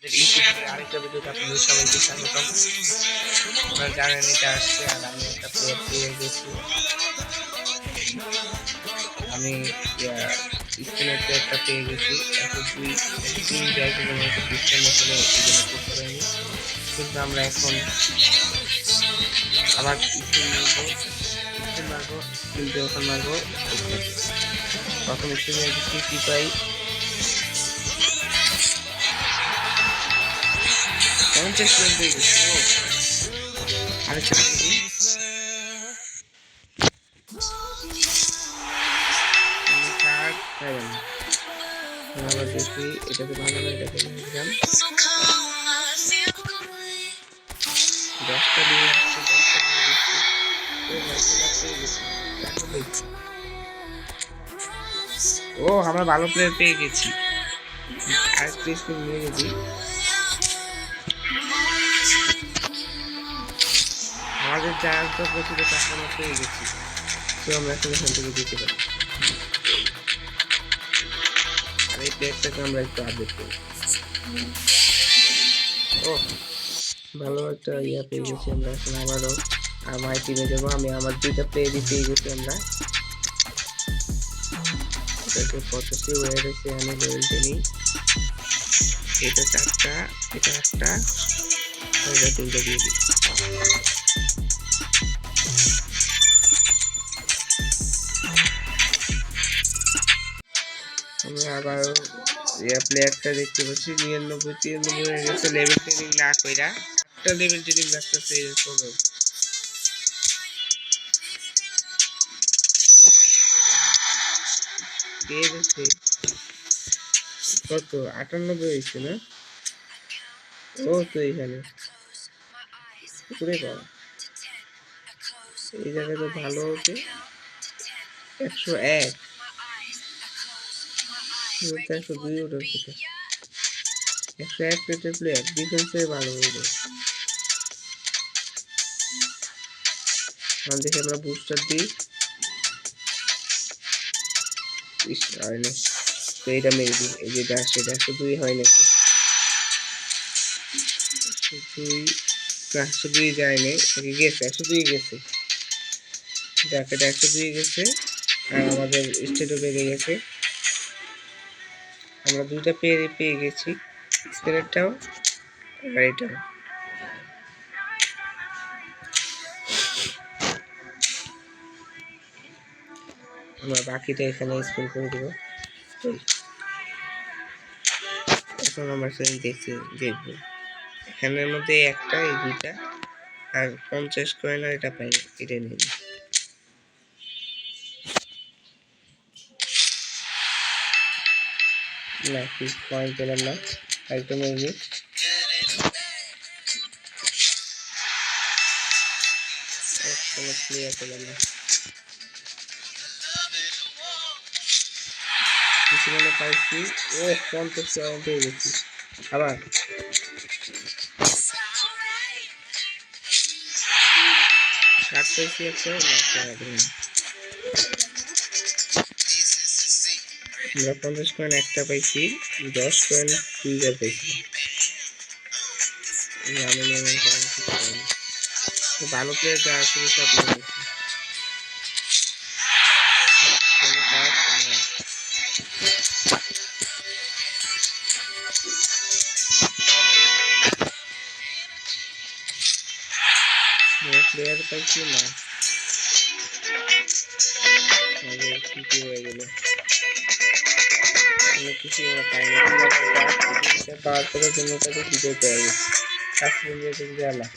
ইউটিউবের আরেকটা ভিডিওতে আপনাদের সবাইকে স্বাগতম। আপনারা জানেন এটা আসছে আর আমি একটা প্লেয়ার পেয়ে গেছি। আমি স্পিনের প্লেয়ারটা পেয়ে গেছি। এখন তিন জায়গায় যেমন একটা ডিসপ্লে হলে এগুলো করতে পারিনি, কিন্তু আমরা এখন আবার স্পিন মারবো, কিন্তু এখন মারবো প্রথম স্পিনে দিচ্ছি কি পাই। পঞ্চাশ পয়েন্ট পেয়ে গেছি। আরেকটা দেখি, আবার দেখি এটাকে ভালো না, এটাকে দিলাম 10টা দিয়ে আসছে, 10টা দিয়ে দিচ্ছি। ও আমরা ভালো প্লেয়ার পেয়ে গেছি। আরেকটা স্পিন নিয়ে যদি আমাদের যার তো প্রচুর টাকা আমরা পেয়ে গেছি, তো আমরা এখন এখান থেকে দিতে পারি। আর এই প্লেয়ারটাকে আমরা একটু আপডেট করি। ও ভালো একটা ইয়া পেয়ে গেছি আমরা। এখন আবারও আমার টিমে যাবো। আমি আমার দুইটা প্লেয়ারই পেয়ে গেছি আমরা। এটাকে 85 হয়ে গেছে, আমি লেভেলটা নিই। এটা 4টা, এটা 1টা, এটা 3টা দিয়ে দিই। আমরা আবার প্লেয়ারটা দেখতে পাচ্ছি 99 হয়ে গেছে। লেভেল ট্রেনিং না কইরা একটা লেভেল ট্রেনিং লাগতেছে এরকম। পেয়ে গেছে কত 98 হয়েছে না? ও তো এখানে এই জায়গায় তো ভালো হচ্ছে 101, 102 ওটার কথা। 101 রেটের প্লেয়ার, ডিফেন্সে ভালো হইবে। দেখে আমরা বুস্টার দিই। হয় না তো এটা মেরে দিই। এই যে 102 হয় নাকি? 102 যায় নাই, গেছে 102 গেছে। দেখ এটা 102 গেছে আর আমাদের স্টেটও বেড়ে গেছে। আমরা দুইটা পেয়ে গেছি, স্পিনারটাও আর এটাও। আমরা বাকিটা এখানে স্পিন করে দেবো। এখন আমরা সেখানে দেখবো এখানের মধ্যে একটা, এই দুইটা আর 50 কয়েন আর এটা পাই, এটা নিয়ে না কি কয়েন পেলাম না। একদম মেরে কোনো প্লেয়ার পেলাম না। কিছু মনে পাইছি। ও 50 কয়েন পেয়ে গেছি। আবার ষাট পাইছি একটা। আমরা 50 কয়েন একটা পাইছি, 10 কয়েন 2বার পাইছি। ভালো প্লেয়ার যা আসলে সব নিয়ে গেছে। প্লেয়ার পাইছি না, কি হয়ে গেল? কিছু পাইনি। পাওয়ার পরে জন্য তাদের ভিডিও পেয়ে গেছে।